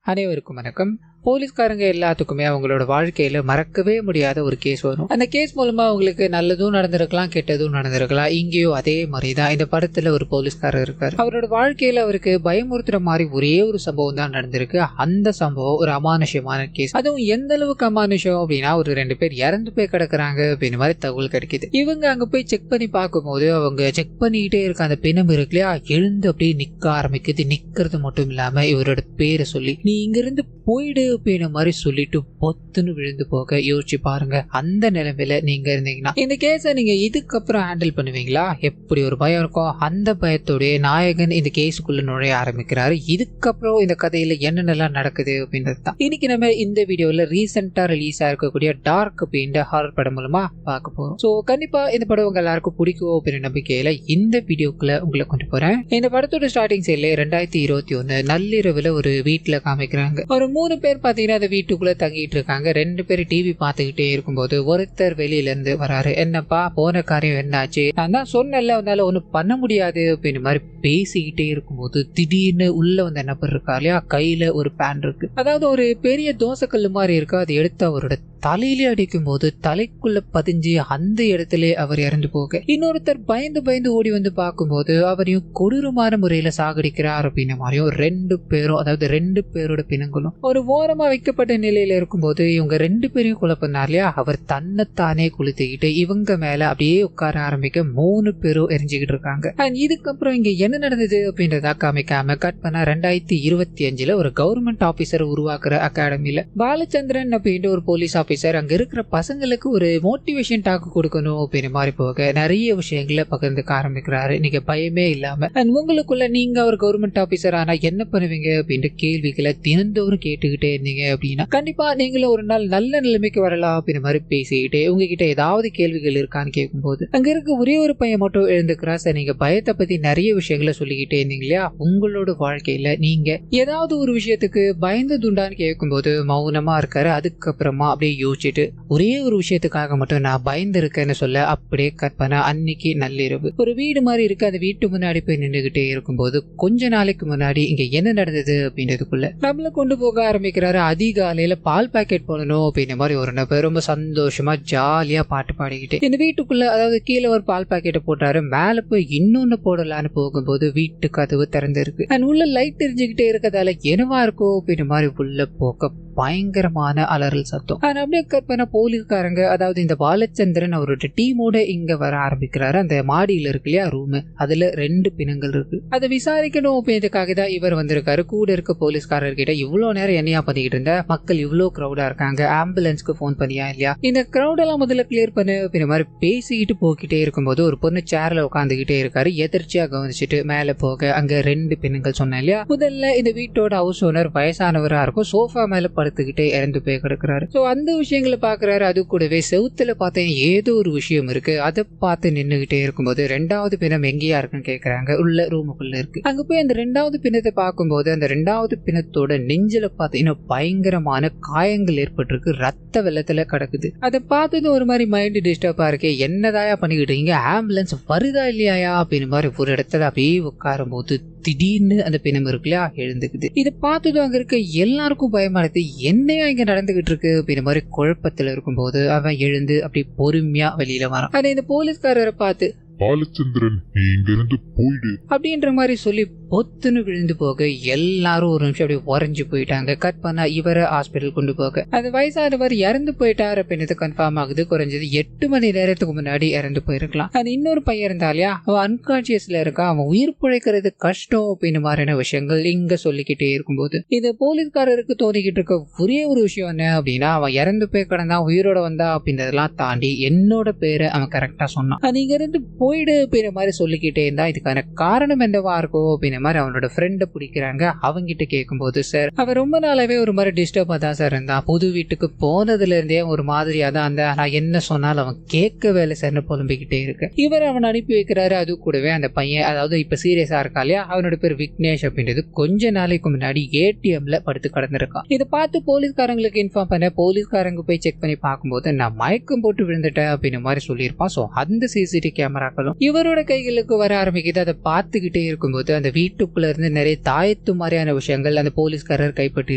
அனைவருக்கும் வணக்கம். போலீஸ்காரங்க எல்லாத்துக்குமே அவங்களோட வாழ்க்கையில மறக்கவே முடியாத ஒரு கேஸ் வரும். அந்த கேஸ் மூலமா அவங்களுக்கு நல்லதும் நடந்திருக்கலாம், கெட்டதும் நடந்திருக்கலாம். இங்கேயும் அதே மாதிரிதான் இந்த படத்துல ஒரு போலீஸ்காரர் இருக்காரு. அவரோட வாழ்க்கையில அவருக்கு பயமுறுத்துற மாதிரி ஒரே ஒரு சம்பவம் தான் நடந்திருக்கு. அந்த சம்பவம் ஒரு அமானுஷ்யமான கேஸ். அதுவும் எந்த அளவுக்கு அமானுஷ்யம் அப்படின்னா, ஒரு 2 பேர் இறந்து போய் கிடக்குறாங்க அப்படின்னு மாதிரி தகவல் கிடைக்குது. இவங்க அங்க போய் செக் பண்ணி பார்க்கும்போது அவங்க செக் பண்ணிக்கிட்டே இருக்க அந்த பிணம் இருக்கு இல்லையா, எழுந்து அப்படியே நிக்க ஆரம்பிக்குது. நிக்கிறது மட்டும் இல்லாம இவரோட பேரை சொல்லி நீ இங்க இருந்து போயிடு அப்படின்ற மாதிரி சொல்லிட்டு பொத்துன்னு விழுந்து போக யோசிச்சு பாருங்க. அந்த நிலைமையில நீங்க இருந்தீங்கன்னா இந்த கேஸை நீங்க இதுக்கப்புறம் ஹேண்டில் பண்ணுவீங்களா? எப்படி ஒரு பயம் இருக்கும். அந்த பயத்தோடைய நாயகன் இந்த கேஸுக்குள்ள நுழைய ஆரம்பிக்கிறாரு. இதுக்கப்புறம் இந்த கதையில என்னென்னலாம் நடக்குது அப்படின்றது தான் இன்னைக்கு நம்ம இந்த வீடியோல ரீசெண்டா ரிலீஸ் ஆயிருக்கக்கூடிய டார்க் அப்படின்ற ஹாரர் படம் மூலமா பார்க்க போறோம். சோ கண்டிப்பா இந்த படம் உங்க எல்லாருக்கும் பிடிக்கும் அப்படின்ற நம்பிக்கையில இந்த வீடியோக்குள்ள உங்களை கொண்டு போறேன். இந்த படத்தோட ஸ்டார்டிங் சைட்ல 2021 நள்ளிரவுல ஒரு வீட்டுல காமிக்கிறாங்க. ஒரு 3 பேர் பாத்தீங்கன்னா அந்த வீட்டுக்குள்ள தங்கிட்டு இருக்காங்க. 2 பேர் டிவி பார்த்துக்கிட்டே இருக்கும்போது ஒருத்தர் வெளியில இருந்து வராரு. என்னப்பா போன காரியம் என்னாச்சு? நான் தான் சொன்னேன்ல உன்னால ஒண்ணும் பண்ண முடியாது அப்படின்னு மாதிரி பேசிக்கிட்டே இருக்கும்போது திடீர்னு உள்ள வந்து என்ன இருக்கா இல்லையா, கையில ஒரு பேன் இருக்கு. அதாவது ஒரு பெரிய தோசைக்கல்லு மாதிரி இருக்கு. அதை எடுத்து அவரோட தலையிலே அடிக்கும் போது தலைக்குள்ள பதிஞ்சு அந்த இடத்துல அவர் இறந்து போக இன்னொருத்தர் பயந்து பயந்து ஓடி வந்து பார்க்கும்போது அவரையும் கொடூரமான முறையில சாகடிக்கிறார் அப்படின்ற மாதிரியும் 2 பேரும், அதாவது 2 பேரோட பிணங்களும் ஒரு ஓரமா வைக்கப்பட்ட நிலையில இருக்கும்போது இவங்க 2 பேரையும் கொலை பண்ணார் இல்லையா, அவர் தன்னைத்தானே கொளுத்திக்கிட்டு இவங்க மேல அப்படியே உட்கார ஆரம்பிக்க 3 பேரும் எரிஞ்சுக்கிட்டு இருக்காங்க. அண்ட் இதுக்கப்புறம் இங்க என்ன நடந்தது அப்படின்றத காமிக்காம கட் பண்ண 2025 ஒரு கவர்மெண்ட் ஆபீசர் உருவாக்குற அகாடமியில பாலச்சந்திரன் அப்படின்ற ஒரு போலீஸ் ஆபீசர் அங்க இருக்கிற பசங்களுக்கு ஒரு மோட்டிவேஷன் டாக் கொடுக்கணும் அப்படின்னு மாதிரி போக நிறைய விஷயங்களை பகிர்ந்துக்க ஆரம்பிக்கிறாரு. நீங்க பயமே இல்லாம உங்களுக்குள்ள நீங்க ஒரு கவர்மெண்ட் ஆபீசர் ஆனா என்ன பண்ணுவீங்க அப்படின்ற கேள்விகளை தினந்தோறும் கேட்டுக்கிட்டே இருந்தீங்க அப்படின்னா கண்டிப்பா நீங்களும் ஒரு நாள் நல்ல நிலைமைக்கு வரலாம் அப்படின்ற மாதிரி பேசிக்கிட்டே உங்ககிட்ட ஏதாவது கேள்விகள் இருக்கான்னு கேட்கும்போது அங்க இருக்க ஒரே ஒரு பையன் மட்டும் எழுந்துக்கிறா. சார் நீங்க பயத்தை பத்தி நிறைய விஷயங்களை சொல்லிக்கிட்டே இருந்தீங்க இல்லையா, உங்களோட வாழ்க்கையில நீங்க ஏதாவது ஒரு விஷயத்துக்கு பயந்ததுண்டான்னு கேட்கும்போது மௌனமா இருக்காரு. அதுக்கப்புறமா அப்படியே யோசிச்சுட்டு ஒரே ஒரு விஷயத்துக்காக மட்டும் நான் பயந்து இருக்கேன்னு சொல்ல அப்படியே கற்பனை. அன்னைக்கு நள்ளிரவு ஒரு வீடு மாதிரி இருக்கு. அந்த வீட்டு முன்னாடி போய் நின்றுகிட்டே இருக்கும்போது கொஞ்ச நாளைக்கு முன்னாடி இங்க என்ன நடந்தது அப்படின்றதுக்குள்ள நம்மள கொண்டு போக ஆரம்பிக்கிறாரு. அதிகாலையில பால் பாக்கெட் போடணும் அப்படின்ற மாதிரி ஒரு நபர் ரொம்ப சந்தோஷமா ஜாலியா பாட்டு பாடிக்கிட்டு இந்த வீட்டுக்குள்ள, அதாவது கீழே ஒரு பால் பாக்கெட்டை போட்டாரு, மேல போய் இன்னொன்னு போடலான்னு போகும்போது வீட்டு கதவு திறந்திருக்கு. அண்ட் உள்ள லைட் எரிஞ்சுக்கிட்டே இருக்கதால என்னவா இருக்கும் அப்படின்ற மாதிரி உள்ள போக பயங்கரமான அலறல் சத்தம். அப்படியே கற்பனை போலீஸ்காரங்க, அதாவது இந்த பாலச்சந்திரன் அவரோட டீமோட இங்க வர ஆரம்பிக்கிறாரு. அந்த மாடியில இருக்கு இல்லையா ரூம், அதுல 2 பிணங்கள் இருக்கு. அதை விசாரிக்கணும் அப்படின்றதுக்காக தான் இவர் வந்திருக்காரு. கூட இருக்க போலீஸ்காரர்கிட்ட இவ்வளவு நேரம் என்னையா பண்ணிக்கிட்டு இருந்த, மக்கள் இவ்வளவு கிரௌடா இருக்காங்க, ஆம்புலன்ஸ்க்கு போன் பண்ணியா இல்லையா, இந்த கிரௌட் எல்லாம் முதல்ல கிளியர் பண்ணு அப்படின்ற மாதிரி பேசிக்கிட்டு போய்கிட்டே இருக்கும்போது ஒரு பொண்ணு சேர்ல உட்காந்துக்கிட்டே இருக்காரு. எதிர்ச்சியா கவனிச்சுட்டு மேல போக அங்க 2 பிணங்கள் சொன்னேன் இல்லையா, முதல்ல இந்த வீட்டோட ஹவுஸ் ஓனர் வயசானவரா இருக்கும், சோஃபா மேல படுத்துக்கிட்டே இறந்து போய் கிடக்குறாரு. சோ அந்த விஷயங்களை பாக்குறாரு. அது கூடவே செவுத்துல பார்த்தேன் ஏதோ ஒரு விஷயம் இருக்கு. அதை பார்த்து நின்னுகிட்டே இருக்கும்போது 2வது பிணம் எங்கேயா இருக்குன்னு கேக்குறாங்க. உள்ள ரூமுக்குள்ள இருக்கு. அங்க போய் அந்த 2வது பிணத்தை பார்க்கும்போது அந்த 2வது பிணத்தோட நெஞ்சில பார்த்தீங்கன்னா பயங்கரமான காயங்கள் ஏற்பட்டிருக்கு. ரத்த வெள்ளத்துல கிடக்குது. அதை பார்த்தது ஒரு மாதிரி மைண்ட் டிஸ்டர்பா இருக்கு. என்னதாயா பண்ணிக்கிட்டீங்க, ஆம்புலன்ஸ் வருதா இல்லையா அப்படின்னு மாதிரி ஒரு இடத்துல அப்படியே உட்காரும் போது திடீர்னு அந்த பிணம் இருக்குல்லையா எழுந்துக்குது. இதை பார்த்ததும் அங்க இருக்க எல்லாருக்கும் பயமானது. என்னையா இங்க நடந்துகிட்டு இருக்கு அப்படின்ற மாதிரி குழப்பத்துல இருக்கும்போது அவன் எழுந்து அப்படி பொறுமையா வெளியில வரான். ஆனா இந்த போலீஸ்காரரை பார்த்து பாலச்சந்திரன் நீ இங்க இருந்து போயிடு அப்படின்ற மாதிரி சொல்லி பொத்துன்னு விழுந்து போக எல்லாரும் ஒரு நிமிஷம் அப்படியே உறைஞ்சு போயிட்டாங்க. கட் பண்ணா இவரை ஹாஸ்பிட்டல் கொண்டு போக அந்த வயசானவர் இறந்து போயிட்டார் அப்படின்னு கன்ஃபார்ம் ஆகுது. குறைஞ்சது 8 மணி நேரத்துக்கு முன்னாடி இறந்து போயிருக்கலாம். அது இன்னொரு பையன் இருந்தாலியா, அவன் அன்கான்சியஸ்ல இருக்கான், அவன் உயிர் பிழைக்கிறது கஷ்டம் அப்படின்னு மாதிரியான விஷயங்கள் இங்க சொல்லிக்கிட்டே இருக்கும்போது இது போலீஸ்காரருக்கு தோணிக்கிட்டு இருக்க ஒரே ஒரு விஷயம் என்ன அப்படின்னா, அவன் இறந்து போய் கிடந்தா உயிரோட வந்தா அப்படின்றதெல்லாம் தாண்டி என்னோட பேரை அவன் கரெக்டா சொன்னான். அது இங்க இருந்து போயிடு அப்படின்ற மாதிரி சொல்லிக்கிட்டே இருந்தா இதுக்கான காரணம் என்னவா இருக்கும் அப்படின்ற மாதிரி அவனோட ஃப்ரெண்டை பிடிக்கிறாங்க. அவங்கிட்ட கேட்கும்போது சார் அவன் ரொம்ப நாளாவே ஒரு மாதிரி டிஸ்டர்பா தான் சார் இருந்தான், புது வீட்டுக்கு போனதுல இருந்தே ஒரு மாதிரியா தான் அந்த நான் என்ன சொன்னாலும் அவன் கேட்க வேலை சார்னு புலம்பிக்கிட்டே இருக்கு. இவர் அவன் அனுப்பி வைக்கிறாரு. அது கூடவே அந்த பையன், அதாவது இப்ப சீரியஸா இருக்கா இல்லையா, அவனோட பேர் விக்னேஷ் அப்படின்றது கொஞ்ச நாளைக்கு முன்னாடி ஏடிஎம்ல படுத்து கடந்திருக்கான். இதை பார்த்து போலீஸ்காரங்களுக்கு இன்ஃபார்ம் பண்ண போலீஸ்காரங்க போய் செக் பண்ணி பார்க்கும்போது நான் மயக்கம் போட்டு விழுந்துட்டேன் அப்படின்னு மாதிரி சொல்லியிருப்பான். ஸோ அந்த சிசிடிவி கேமரா பழம் இவரோட கைகளுக்கு வர ஆரம்பிக்குது. அதை பார்த்துக்கிட்டே இருக்கும்போது அந்த வீட்டுக்குள்ள இருந்து நிறைய தாயத்து மாதிரியான விஷயங்கள் அந்த போலீஸ்காரர் கைப்பற்றி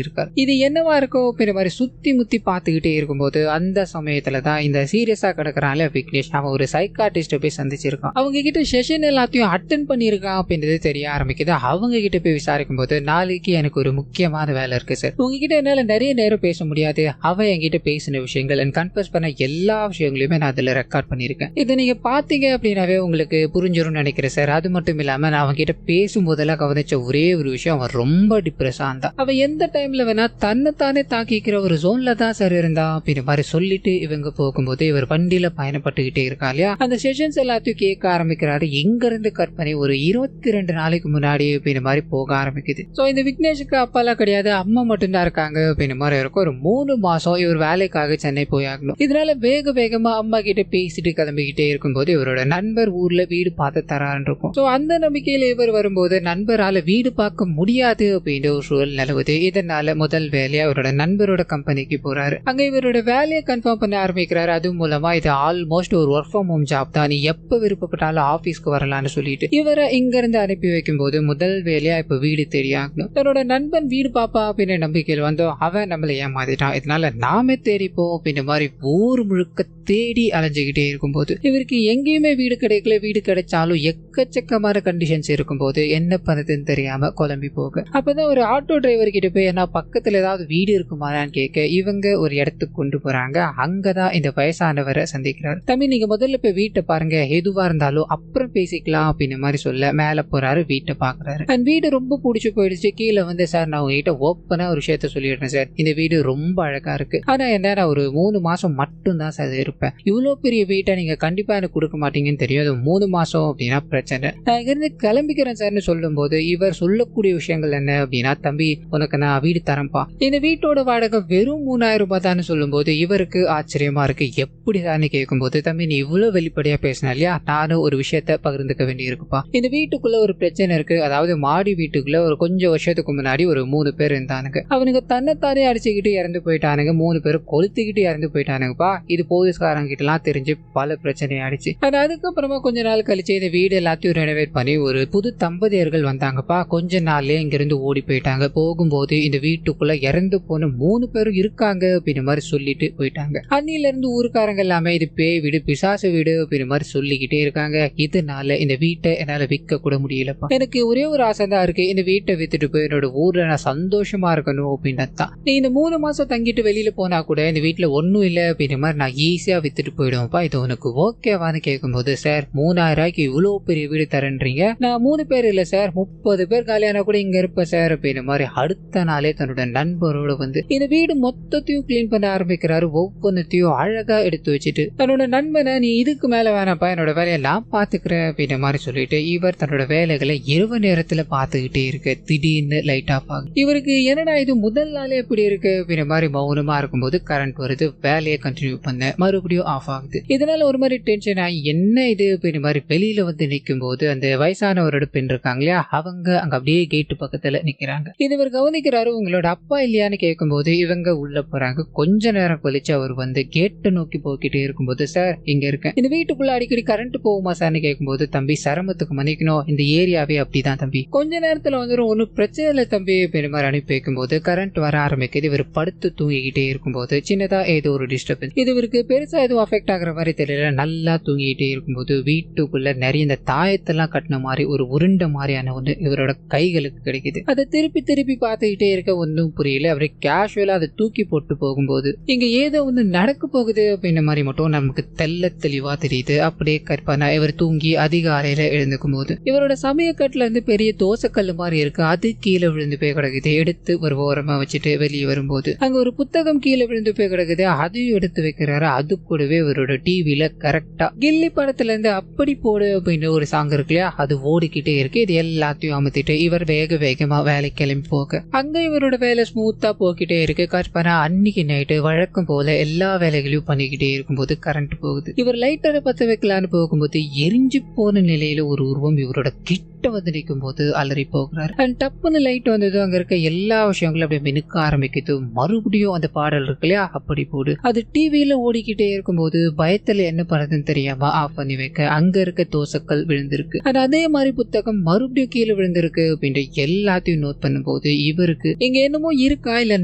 இருக்கார். இது என்னவா இருக்கும் அப்படின்ற மாதிரி சுத்தி முத்தி பார்த்துக்கிட்டே இருக்கும்போது அந்த சமயத்துல தான் இந்த சீரியஸா கிடக்குறான்ல விக்னேஷ், அவன் ஒரு சைக்காட்டிஸ்ட போய் சந்திச்சிருக்கான். அவங்க கிட்ட செஷன் எல்லாத்தையும் அட்டன் பண்ணிருக்கான் அப்படின்றது தெரிய ஆரம்பிக்குது. அவங்க கிட்ட போய் விசாரிக்கும் போது, நாளைக்கு எனக்கு ஒரு முக்கியமான வேலை இருக்கு சார், உங்ககிட்ட என்னால நிறைய நேரம் பேச முடியாது. அவன் என்கிட்ட பேசின விஷயங்கள் கன்ஃபர்ஸ் பண்ண எல்லா விஷயங்களையுமே நான் அதுல ரெக்கார்ட் பண்ணிருக்கேன். இதை நீங்க பாத்தீங்க அப்படின்னாவே உங்களுக்கு புரிஞ்சிரும்னு நினைக்கிறேன் சார். அது மட்டும் இல்லாம நான் அவன் கிட்ட பேசும்போதெல்லாம் கவனிச்ச ஒரே ஒரு விஷயம், அவன் ரொம்ப டிப்ரெஸ் ஆந்தான். அவன் எந்த டைம்ல வேணா தன்னைத்தானே தாக்கிக்கிற ஒரு ஜோன்ல தான் சார் இருந்தான் அப்படின்ற மாதிரி சொல்லிட்டு இவங்க போகும்போது இவர் வண்டியில பயணப்பட்டுக்கிட்டே இருக்கா இல்லையா, அந்த செஷன்ஸ் எல்லாத்தையும் கேட்க ஆரம்பிக்கிறாரு. எங்க இருந்து கற்பனை ஒரு 22 நாளைக்கு முன்னாடி அப்படின்ற மாதிரி போக ஆரம்பிக்குது. சோ இந்த விக்னேஷுக்கு அப்பாலாம் கிடையாது, அம்மா மட்டும்தான் இருக்காங்க அப்படின்ற மாதிரி இருக்கும். ஒரு 3 மாசம் இவர் வேலைக்காக சென்னை போயாகணும். இதனால வேக வேகமா அம்மா கிட்ட பேசிட்டு கிளம்பிக்கிட்டே இருக்கும்போது இவரோட நண்பர் ஊர்ல வீடு பார்த்து தரான்னு இருக்கும். சோ அந்த நம்பிக்கையில இவர் வரும்போது நண்பரால வீடு பார்க்க முடியாது அப்படின்ற ஒரு சூழல் நிலவுது. இதனால முதல் வேலையா அவரோட நண்பரோட கம்பெனிக்கு போறாரு. அங்க இவரோட வேலையை கன்ஃபார்ம் பண்ண ஆரம்பிக்கிறாரு. அது மூலமா இது ஆல்மோஸ்ட் ஒரு ஒர்க் ஃப்ரம் ஹோம் ஜாப் தான், நீ எப்ப விருப்பப்பட்டாலும் ஆபீஸ்க்கு வரலாம்னு சொல்லிட்டு இவரை இங்க இருந்து அனுப்பி வைக்கும் போது முதல் வேலையா இப்ப வீடு தெரியாகணும். தன்னோட நண்பன் வீடு பாப்பா அப்படின்னு நம்பிக்கையில் வந்தோம், அவன் நம்மளை ஏமாத்திட்டான், இதனால நாமே தேடிப்போம் அப்படின்ற மாதிரி ஊர் முழுக்க தேடி அலைஞ்சுக்கிட்டே இருக்கும்போது இவருக்கு எங்கேயுமே வீடு கிடைக்கல. வீடு கிடைச்சாலும் எக்கச்சக்கமான கண்டிஷன்ஸ் இருக்கும்போது என்ன பண்ணதுன்னு தெரியாம குழம்பி போக, அப்பதான் ஒரு ஆட்டோ டிரைவர் கிட்ட போய் என்ன பக்கத்துல ஏதாவது வீடு இருக்குமான்னு கேட்க இவங்க ஒரு இடத்துக்கு கொண்டு போறாங்க. அங்கதான் இந்த வயசானவரை சந்திக்கிறார். தம்பி நீங்க முதல்ல போய் வீட்டை பாருங்க, எதுவா இருந்தாலும் அப்புறம் பேசிக்கலாம் அப்படின்னு மாதிரி சொல்ல மேல போறாரு. வீட்டை பாக்குறாரு. அந்த வீடு ரொம்ப பிடிச்சு போயிடுச்சு. கீழே வந்து சார் நான் உங்ககிட்ட ஓப்பனா ஒரு விஷயத்த சொல்லிடுறேன் சார், இந்த வீடு ரொம்ப அழகா இருக்கு, ஆனா என்ன நான் ஒரு 3 மாசம் மட்டும் தான் சார் இருப்பேன், இவ்வளவு பெரிய வீட்டை நீங்க கண்டிப்பா எனக்கு கொடுக்க மாட்டீங்கன்னு தெரியும், அது 3 மாசம் அப்படின்னா பிரச்சனை, நான் இங்க இருந்து கிளம்பிக்கிறேன் சார்னு சொல்லும் போது இவர் சொல்லக்கூடிய விஷயங்கள் என்ன அப்படின்னா, தம்பி உனக்கு நான் வீடு தரேன்ப்பா, இந்த வீட்டோட வாடகை வெறும் 3000 ரூபாய் தான் சொல்லும் போது இவருக்கு ஆச்சரியமா இருக்கு. எப்படி தான் கேட்கும் போது, தம்பி நீ இவ்வளவு வெளிப்படையா பேசினா இல்லையா, நானும் ஒரு விஷயத்த பகிர்ந்துக்க வேண்டி இருக்குப்பா, இந்த வீட்டுக்குள்ள ஒரு பிரச்சனை இருக்கு. அதாவது மாடி வீட்டுக்குள்ள ஒரு கொஞ்சம் வருஷத்துக்கு முன்னாடி ஒரு 3 பேர் இருந்தானுங்க. அவனுக்கு தன்னைத்தானே அடிச்சுக்கிட்டு இறந்து போயிட்டானுங்க. 3 பேரும் கொளுத்திக்கிட்டு இறந்து போயிட்டானுங்கப்பா. இது போலீஸ்காரங்க கிட்ட எல்லாம் தெரிஞ்சு பல பிரச்சனை ஆயிடுச்சு. அதுக்கப்புறமா கொஞ்ச நாள் கழிச்சு இந்த வீடு எல்லாத்தையும் ரெனோவேட் பண்ணி ஒரு புது தம்பதியர்கள் வந்தாங்கப்பா. கொஞ்ச நாள்லயே இங்கிருந்து ஓடி போயிட்டாங்க. போகும்போது இந்த வீட்டுக்குள்ள இறந்து போன 3 பேரும் இருக்காங்க அப்படின்னு மாதிரி சொல்லிட்டு போயிட்டாங்க. அன்னில இருந்து ஊருக்காரங்க எல்லாமே இது பேய் வீடு, பிசாசு வீடு அப்படின்னு மாதிரி சொல்லிக்கிட்டே இருக்காங்க. இதனால இந்த வீட்டை என்னால விற்க கூட முடியலப்பா. எனக்கு ஒரே ஒரு ஆசை தான் இருக்கு, இந்த வீட்டை வித்துட்டு போய் என்னோட ஊர்ல நான் சந்தோஷமா இருக்கணும் அப்படின்னு தான். நீ இந்த 3 மாசம் தங்கிட்டு வெளியில போனா கூட இந்த வீட்டுல ஒன்னும் இல்லை அப்படின்ற மாதிரி நான் ஈஸியா வித்துட்டு போயிடுவோம்ப்பா, இது உனக்கு ஓகேவான்னு கேட்கும்போது, சார் 3000 ரூபாய்க்கு இவ்வளவு பெரிய வீடு தரேன்றீங்க, நான் 3 பேர் இல்ல சார் 30 பேர் காலியான கூட இங்க இருப்பேன் சார் அப்படின்னு மாதிரி அடுத்த நாளே தன்னோட நண்பரோட வந்து இந்த வீடு மொத்தத்தையும் கிளீன் பண்ண ஆரம்பிக்கிறாரு. ஒவ்வொன்றத்தையும் அழகா எடுத்து வச்சுட்டு தன்னோட நண்பனை, நீ இதுக்கு மேல வேணாப்பா, என்னோட வேலையை நான் பாத்துக்கிறேன் அப்படின்ற மாதிரி சொல்லிட்டு இவர் தன்னோட வேலைகளை இரவு நேரத்துல பாத்துக்கிட்டே இருக்கு. திடீர்னு லைட் ஆஃப் ஆகும். இவருக்கு என்னடா இது முதல் நாளே எப்படி இருக்கு அப்படின்ற மாதிரி மௌனமா இருக்கும்போது கரண்ட் வருது. வேலையை கண்டினியூ பண்ண மறுபடியும் ஆஃப் ஆகுது. இதனால ஒரு மாதிரி டென்ஷன் ஆகி என்ன இது அப்படின்ற மாதிரி வெளியில வந்து நிற்கும் போது அந்த வயசானவரோட பெண் இருக்காங்க இல்லையா, அவங்க அங்க அப்படியே கேட்டு பக்கத்துல நிக்கிறாங்க. இது இவர் கவனிக்கிறாரு. உங்களோட அப்பா இல்லையான்னு கேட்கும்போது இவங்க உள்ள போறாங்க. கொஞ்ச நேரம் கழிச்சு அவர் வந்து கேட்டை நோக்கி போய்கிட்டே இருக்கும்போது, சார் இங்க இருக்கேன், இந்த வீட்டுக்குள்ள அடிக்கடி கரண்ட் போகுமா சார்னு கேட்கும்போது, தம்பி சிரமத்துக்கு மன்னிக்கணும், இந்த ஏரியாவே அப்படிதான் தம்பி, கொஞ்ச நேரத்துல வந்துடும், ஒன்னும் பிரச்சனை இல்லை தம்பி அப்படின்னு மாதிரி அனுப்பி வைக்கும்போது கரண்ட் வர ஆரம்பிக்குது. இவர் படுத்து தூங்கிக்கிட்டே இருக்கும்போது சின்னதா ஏதோ ஒரு டிஸ்டர்பன்ஸ், இது இவருக்கு பெருசா எதுவும் அஃபெக்ட் ஆகுற மாதிரி தெரியல. நல்லா தூங்கிட்டே இருக்கும்போது வீட்டுக்குள்ள நிறைய இந்த தாயத்தெல்லாம் கட்டின மாதிரி ஒரு உருண்டை மாதிரியான ஒண்ணு இவரோட கைகளுக்கு கிடைக்குது. அதை திருப்பி திருப்பி பார்த்துக்கிட்டே இருக்க ஒன்னும் புரியல. அவரை கேஷுவலா அதை தூக்கி போட்டு போகும்போது இங்க ஏதோ ஒண்ணு நடக்க போகுது அப்படின்ற மாதிரி மட்டும் நமக்கு தெல்ல தெளிவா தெரியுது. அப்படியே கற்பனா இவர் தூங்கி அதிகாலையில எழுந்துக்கும் போது இவரோட சமயக்கட்டுல இருந்து பெரிய தோசைக்கல்லு மாதிரி இருக்கு, அது கீழே விழுந்து போய் கிடக்குது. எடுத்து ஒரு ஓரமா வச்சுட்டு வெளியே வரும்போது அங்க ஒரு புத்தகம் கீழே விழுந்து போய் கிடக்குது, அதையும் எடுத்து வைக்கிறாரு. அது கூடவே இவரோட டிவில கரெக்டா கில்லி படத்துல இருந்து அப்படி போடு அப்படின்னு ஒரு சாங் இருக்கு இல்லையா, அது ஓடிக்கிட்டே இருக்கு. இது எல்லாத்தையும் அமுத்திட்டு இவர் வேக வேகமா வேலை கிளம்பி போக அங்க இவரோட வேலை ஸ்மூத்தா போக்கிட்டே இருக்கு. கற்பனா அன்னைக்கு நைட்டு வழக்கம் போல எல்லா வேலைகளையும் பண்ணிக்கிட்டே இருக்கும்போது கரண்ட் போகுது. இவர் லைட்டரை பத்த வைக்கலான்னு போகும்போது எரிஞ்சு போன நிலையில ஒரு உருவம் இவரோட கிட்ட கிட்ட வந்து நிற்கும் போது அலறி போகிறார். அண்ட் டப்புன்னு லைட் வந்தது, அங்க இருக்க எல்லா விஷயங்களும் அப்படியே மினுக்க ஆரம்பிக்குது. மறுபடியும் அந்த பாடல் இருக்கு இல்லையா, அப்படி போடு. அது டிவியில ஓடிக்கிட்டே இருக்கும்போது பயத்துல என்ன பண்ணுறதுன்னு தெரியாம ஆஃப் பண்ணி வைக்க அங்க இருக்க தோசைக்கல் விழுந்திருக்கு. அண்ட் அதே மாதிரி புத்தகம் மறுபடியும் கீழே விழுந்திருக்கு அப்படின்ற எல்லாத்தையும் நோட் பண்ணும்போது இவருக்கு இங்க என்னமோ இருக்கா இல்ல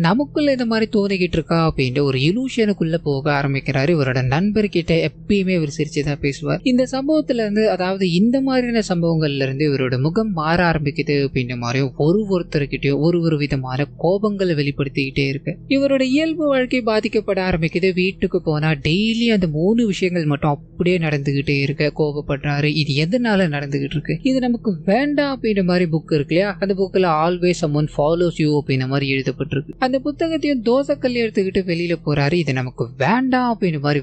நமக்குள்ள இந்த மாதிரி தோணிக்கிட்டு இருக்கா அப்படின்ற ஒரு இலூஷனுக்குள்ள போக ஆரம்பிக்கிறாரு. இவரோட நண்பர்கிட்ட எப்பயுமே இவர் சிரிச்சுதான் பேசுவார். இந்த சம்பவத்துல இருந்து, அதாவது இந்த மாதிரியான சம்பவங்கள்ல இருந்து இவரோட முகம் மாற ஆரம்பிக்குது அப்படின்ற மாதிரியும் ஒருத்தருக்கிட்டையும் ஒரு விதமான கோபங்களை வெளிப்படுத்திக்கிட்டே இருக்கு. இவரோட இயல்பு வாழ்க்கை பாதிக்கப்பட ஆரம்பிக்குது. வீட்டுக்கு போனா டெய்லி அந்த 3 விஷயங்கள் மட்டும் அப்படியே நடந்துகிட்டே இருக்க கோபப்படுறாரு. இது எதனால நடந்துகிட்டு இருக்கு, இது நமக்கு வேண்டாம் அப்படின்ற மாதிரி புக் இருக்கு இல்லையா, அந்த புக்ல ஆல்வேஸ் சம்மன் ஃபாலோஸ் யூ அப்படின்ற மாதிரி எழுதப்பட்டிருக்கு. அந்த புத்தகத்தையும் தோசைக்கல் எடுத்துக்கிட்டு வெளியில போறாரு. இது நமக்கு வேண்டாம் அப்படின்ற மாதிரி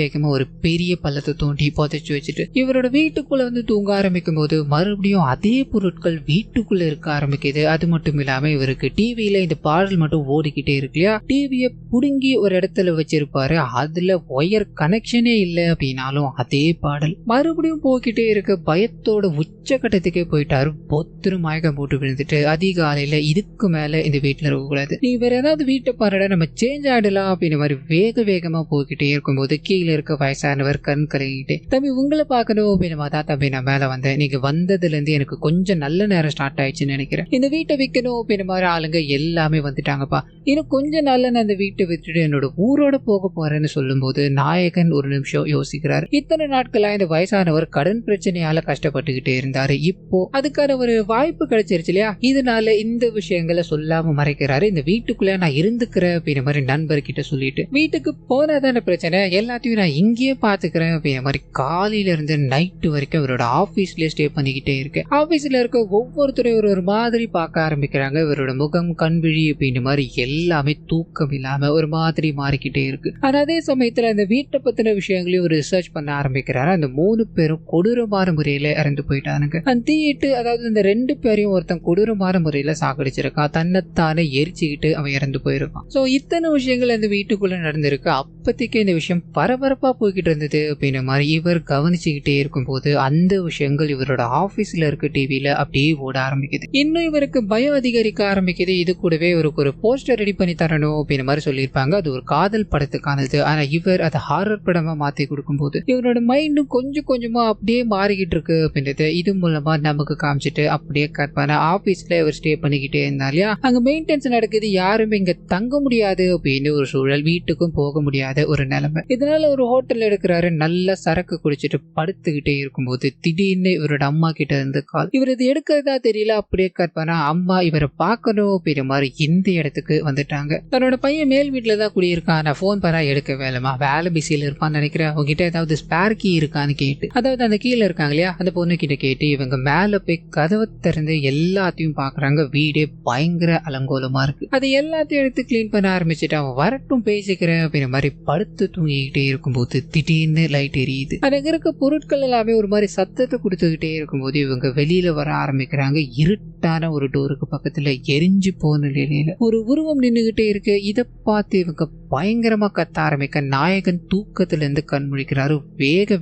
வேகமா ஒரு பெரிய பள்ளத்தை தோண்டி புதைச்சு வச்சுட்டு இவரோட வீட்டுக்குள்ள வந்து தூங்க ஆரம்பிக்கும் போது மறுபடியும் அதே பொருட்கள் வீட்டுக்குள்ள இருக்க ஆரம்பிக்குது. அது மட்டும் இல்லாம இவருக்கு டிவியில இந்த பாடல் மட்டும் ஓடிக்கிட்டே இருக்கு இல்லையா, டிவியை புடுங்கி ஒரு இடத்துல வச்சிருப்பாரு. அதுல ஒயர் கனெக்ஷனே இல்லை அப்படின்னாலும் அதே பாடல் மறுபடியும் போய்கிட்டே இருக்க பயத்தோட உச்சகட்டத்துக்கே போயிட்டாரு. பொத்துரு மயக்கம் போட்டு விழுந்துட்டு அதிகாலையில இதுக்கு மேல இந்த வீட்டுல இருக்கக்கூடாது, நீ வேற ஏதாவது வீட்டை பாருடா, நம்ம சேஞ்ச் ஆயிடலாம் அப்படின்ற மாதிரி வேகமா போய்கிட்டே இருக்கும்போது கீழே இருக்க வயசானவர் கண் கலங்கிட்டு, தம்பி உங்களை பார்க்கணும் அப்படின்னு தான் தம்பி நான் மேல வந்தேன், நீங்க வந்ததுல இருந்து எனக்கு கொஞ்சம் நல்ல நேரம் ஸ்டார்ட் ஆயிடுச்சுன்னு நினைக்கிறேன், இந்த வீட்டை விற்கணும் அப்படின்ற மாதிரி ஆளுங்க எல்லாமே வந்துட்டாங்கப்பா, இன்னும் கொஞ்சம் நாள்ல நான் அந்த வீட்டை விட்டுட்டு என்னோட ஊரோட போக போறேன்னு சொல்லும் போது நாயகன் ஒரு நிமிஷம் யோசிக்கிறார். இத்தனை நாட்களா இந்த வயசானவர் கடன் பிரச்சனையால கஷ்டப்பட்டுக்கிட்டே இருந்தாரு. இப்போ அதுக்கான ஒரு வாய்ப்பு கிடைச்சிருச்சு இல்லையா, இதனால இந்த விஷயங்களை சொல்லாம மறைக்கிறாரு. இந்த வீட்டுக்குள்ள நான் இருந்துக்கிறேன் அப்படின்ற மாதிரி நண்பர்கிட்ட சொல்லிட்டு வீட்டுக்கு போனதான பிரச்சனை, எல்லாத்தையும் நான் இங்கேயே பாத்துக்கிறேன் அப்படின்ற மாதிரி காலையில இருந்து நைட்டு வரைக்கும் இவரோட ஆபீஸ்லயே ஸ்டே பண்ணிக்கிட்டே இருக்கு. ஆபீஸ்ல இருக்க ஒவ்வொருத்தரையும் ஒரு மாதிரி பார்க்க ஆரம்பிக்கிறாங்க. இவரோட முகம் கண்விழி அப்படின்ற மாதிரி எல்லாமே தூக்கம் இல்லாம ஒரு மாதிரி மாறிக்கிட்டே இருக்கு. ஆனா அதே சமயத்துல அந்த வீட்டை பத்தின விஷயங்களையும் ஒரு ரிசர்ச் பண்ண ஆரம்பிக்கிறாரு. அந்த 3 பேரும் கொடூரமான முறையில இறந்து போயிட்டானுங்க. அந்த தீயிட்டு, அதாவது இந்த 2 பேரையும் ஒருத்தன் கொடூரமான முறையில சாகடிச்சிருக்கான், தன்னைத்தானே எரிச்சுக்கிட்டு அவன் இறந்து போயிருக்கான். சோ இத்தனை விஷயங்கள் அந்த வீட்டுக்குள்ள நடந்திருக்கு. அப்பத்திக்கு இந்த விஷயம் பரபரப்பா போய்கிட்டு இருந்தது அப்படின்ற மாதிரி இவர் கவனிச்சுக்கிட்டே இருக்கும் போது அந்த விஷயங்கள் இவரோட ஆபீஸ்ல இருக்க டிவியில அப்படியே ஓட ஆரம்பிக்குது. இன்னும் இவருக்கு பயம் அதிகரிக்க ஆரம்பிக்குது. இது கூடவே இவருக்கு ஒரு போஸ்டர் ரெடி பண்ணி தரணும் அப்படின்ற மாதிரி சொல்லியிருப்பாங்க. அது ஒரு காதல் படத்துக்கானது. ஆனா இவர் அதை ஹாரர் படமா மாத்தி கொடுக்கும் போது இவரோட மைண்டும் கொஞ்சம் கொஞ்சமா அப்படியே மாறிக்கிட்டு இருக்கு அப்படின்றது இது மூலமா நமக்கு காமிச்சிட்டு அப்படியே கற்பனை ஆபீஸ்ல இவர் ஸ்டே பண்ணிக்கிட்டே இருந்தாலியா, அங்க மெயின்டெனன்ஸ் நடக்குது, யாருமே இங்க தங்க முடியாது அப்படின்னு ஒரு சூழல், வீட்டுக்கும் போக முடியாத ஒரு நிலைமை. இதனால ஒரு ஹோட்டல் எடுக்கிறாரு. நல்ல சரக்கு குடிச்சிட்டு படுத்துக்கிட்டே இருக்கும்போது திடீர்னு இவரோட அம்மா கிட்ட இருந்து கால். இவர் இது எடுக்கிறதா தெரியல, அப்படியே கற்பனா அம்மா இவரை பார்க்கணும் அப்படின்ற மாதிரி இந்த இடத்துக்கு வந்துட்டாங்க. தன்னோட பையன் மேல் வீட்டுல தான் குடியிருக்கான், நான் போன் பண்ணா எடுக்க வேலைமா, வேலை பிஸியில இருப்பான்னு நினைக்கிறேன், உங்ககிட்ட ஏதாவது ஸ்பேர் கீ இருக்கான்னு கேட்டு, அதாவது அந்த கீழே இருக்காங்க இல்லையா அந்த பொண்ணு கிட்ட கேட்டு இவங்க மேல போய் கதவை திறந்து எல்லாத்தையும் பாக்குறாங்க. வீடே பயங்கர அலங்கோலமா இருக்கு. அது எல்லாத்தையும் எடுத்து கிளீன் பண்ண ஆரம்பிச்சுட்டு அவன் வரட்டும் பேசிக்கிறேன் அப்படின்ற மாதிரி படுத்து தூங்கிக்கிட்டே இருக்கும்போது திடீர்னு லைட் எரியுது. அங்க இருக்க பொருட்கள் எல்லாமே ஒரு மாதிரி சத்தத்தை கொடுத்துக்கிட்டே இருக்கும்போது இவங்க வெளியில வர ஆரம்பிக்கிறாங்க. இருட்டான ஒரு டோருக்கு பக்கத்துல எரிஞ்சு போன நிலையில ஒரு உருவம் நின்னுகிட்டே இருக்கு. இதை பார்த்து இவங்க பயங்கரமா கத்த ஆரம்பிக்க நாயகன் தூக்கத்துல இருந்து கண் முழிக்கிறாரு.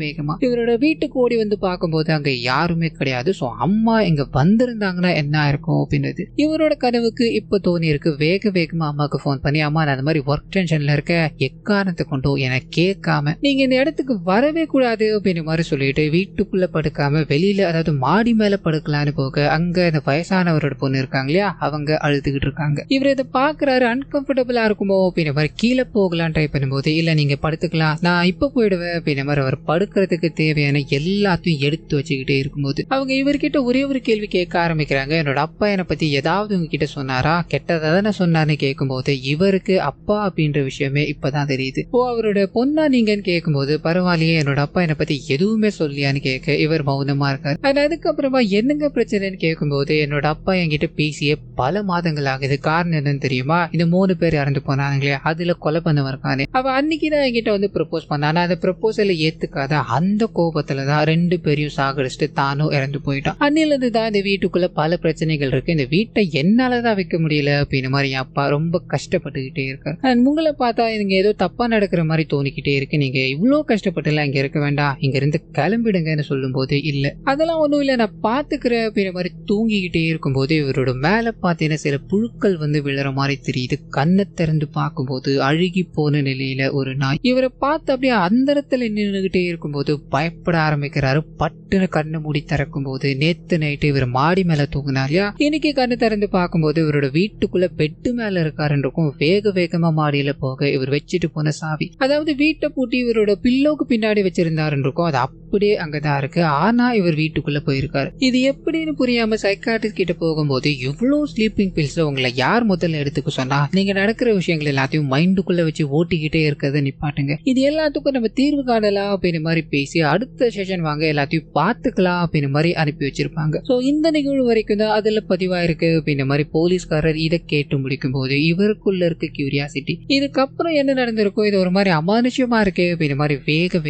வேகமா இவரோட வீட்டுக்கு ஓடி வந்து பார்க்கும்போது அங்க யாருமே கிடையாது. சோ அம்மா இங்க வந்திருந்தாங்கன்னா என்ன இருக்கும் அப்படின்றது இவரோட கனவுக்கு இப்ப தோணி இருக்கு. வேகமா அம்மாவுக்கு போன் பண்ணி, அம்மா நான் அந்த மாதிரி ஒர்க் டென்ஷன்ல இருக்க, எக்காரணத்தை கொண்டும் என கேட்காம நீங்க இந்த இடத்துக்கு வரவே கூடாது அப்படின்னு மாதிரி சொல்லிட்டு வீட்டுக்குள்ள படுக்காம வெளியில, அதாவது மாடி மேல படுக்கலான்னு போக அங்க இந்த வயசானவரோட பொண்ணு இருக்காங்க இல்லையா அவங்க அழுதுகிட்டு இருக்காங்க. இவர் இதை பாக்குறாரு, அன்கம்ஃபர்டபுளா இருக்குமோ அப்படின்ற மாதிரி கீழே போகலாம் ட்ரை பண்ணும்போது இல்ல நீங்க படுத்துக்கலாம், நான் இப்ப போயிடுவேன் அப்படின்ற மாதிரி அவர் படுக்கிறதுக்கு தேவையான எல்லாத்தையும் எடுத்து வச்சுக்கிட்டே இருக்கும்போது அவங்க இவர்கிட்ட ஒரே ஒரு கேள்வி கேட்க ஆரம்பிக்கிறாங்க. என்னோட அப்பா என்னை பத்தி ஏதாவது உங்ககிட்ட சொன்னாரா, கெட்டதா தானே சொன்னார்னு கேட்கும்போது இவருக்கு அப்பா அப்படின்ற விஷயமே இப்பதான் தெரியுது. ஓ அவரோட பொண்ணா நீங்கன்னு கேட்கும்போது பரவாயில்லையே என்னோட அப்பா என்னை பத்தி எதுவுமே சொல்லியான்னு கேட்க இவர் மௌனமா இருக்காரு. அதுக்கப்புறமா என்னங்க பிரச்சனைன்னு கேட்கும்போது என்னோட இவரோட அப்பா என்கிட்ட பேசிய பல மாதங்கள் ஆகுது. காரணம் என்னன்னு தெரியுமா? இந்த 3 பேர் இறந்து போனாங்களே, அதுல கொலை பண்ண இருக்கானே, அவ அன்னைக்குதான் என்கிட்ட வந்து ப்ரப்போஸ் பண்ணான். அந்த ப்ரப்போசலை ஏத்துக்காத அந்த கோபத்துலதான் 2 பேரையும் சாகடிச்சுட்டு தானும் இறந்து போயிட்டான். அன்னில இருந்து தான் இந்த வீட்டுக்குள்ள பல பிரச்சனைகள் இருக்கு. இந்த வீட்டை என்னாலதான் வைக்க முடியல அப்படின்னு மாதிரி என் அப்பா ரொம்ப கஷ்டப்பட்டுக்கிட்டே இருக்காரு. உங்களை பார்த்தா இங்க ஏதோ தப்பா நடக்கிற மாதிரி தோணிக்கிட்டே இருக்கு. நீங்க இவ்வளவு கஷ்டப்பட்டு எல்லாம் இங்க இருக்க வேண்டாம், இங்க இருந்து கிளம்பிடுங்கன்னு சொல்லும் போது இல்ல அதெல்லாம் ஒண்ணும் இல்ல, நான் பாத்துக்கிறேன் அப்படின்ற மாதிரி தூங்கிக்கிட்டே இருக்கும் போது இவரோட மேல பாத்தீங்கன்னா சில புழுக்கள் வந்து விழுற மாதிரி தெரியுது. கண்ணை திறந்து பார்க்கும்போது அழுகி போன நிலையில ஒரு நாய் இவரை பார்த்து அப்படியே அந்தரத்துல நின்றுகிட்டே இருக்கும்போது பயப்பட ஆரம்பிக்கிறாரு. பட்டுன்னு கண்ணு மூடி திறக்கும் போது நேத்து நைட்டு இவர் மாடி மேல தூங்கினாரியா, இன்னைக்கு கண்ணு திறந்து பார்க்கும்போது இவரோட வீட்டுக்குள்ள பெட்டு மேல இருக்காருன்றக்கும் வேக வேகமா மாடியில போக இவர் வச்சுட்டு போன சாவி, அதாவது வீட்டை பூட்டி இவரோட பில்லோக்கு பின்னாடி வச்சிருந்தாருன்றக்கும் அது அப்படியே அங்கதான் இருக்கு. ஆனா இவர் வீட்டுக்குள்ள போயிருக்காரு. இது எப்படின்னு புரியாம சைக்காட்ரிஸ்ட் கிட்ட போகும்போது இவ்வளவு ஸ்லீப்பிங் பில்ஸ் உங்களை யார் முதல்ல எடுத்துக்க சொன்னா? நீங்க நடக்கிற விஷயங்கள் எல்லாத்தையும் மைண்டுக்குள்ள வச்சு ஓட்டிக்கிட்டே இருக்கிறத நிப்பாட்டுங்க. இது எல்லாத்துக்கும் நம்ம தீர்வு காணலாம் அப்படின்னு மாதிரி பேசி அடுத்த செஷன் வாங்க எல்லாத்தையும் பார்த்துக்கலாம் அப்படின்னு மாதிரி அனுப்பி வச்சிருப்பாங்க. சோ இந்த நிகழ்வு வரைக்கும் தான் அதுல பதிவாயிருக்கு அப்படின்ற மாதிரி போலீஸ்காரர் இதை கேட்டு முடிக்கும் போது இவருக்குள்ள இருக்க கியூரியாசிட்டி இதுக்கப்புறம் என்ன நடந்திருக்கும், இது ஒரு மாதிரி அமானுஷமா இருக்கு அப்படின்ற மாதிரி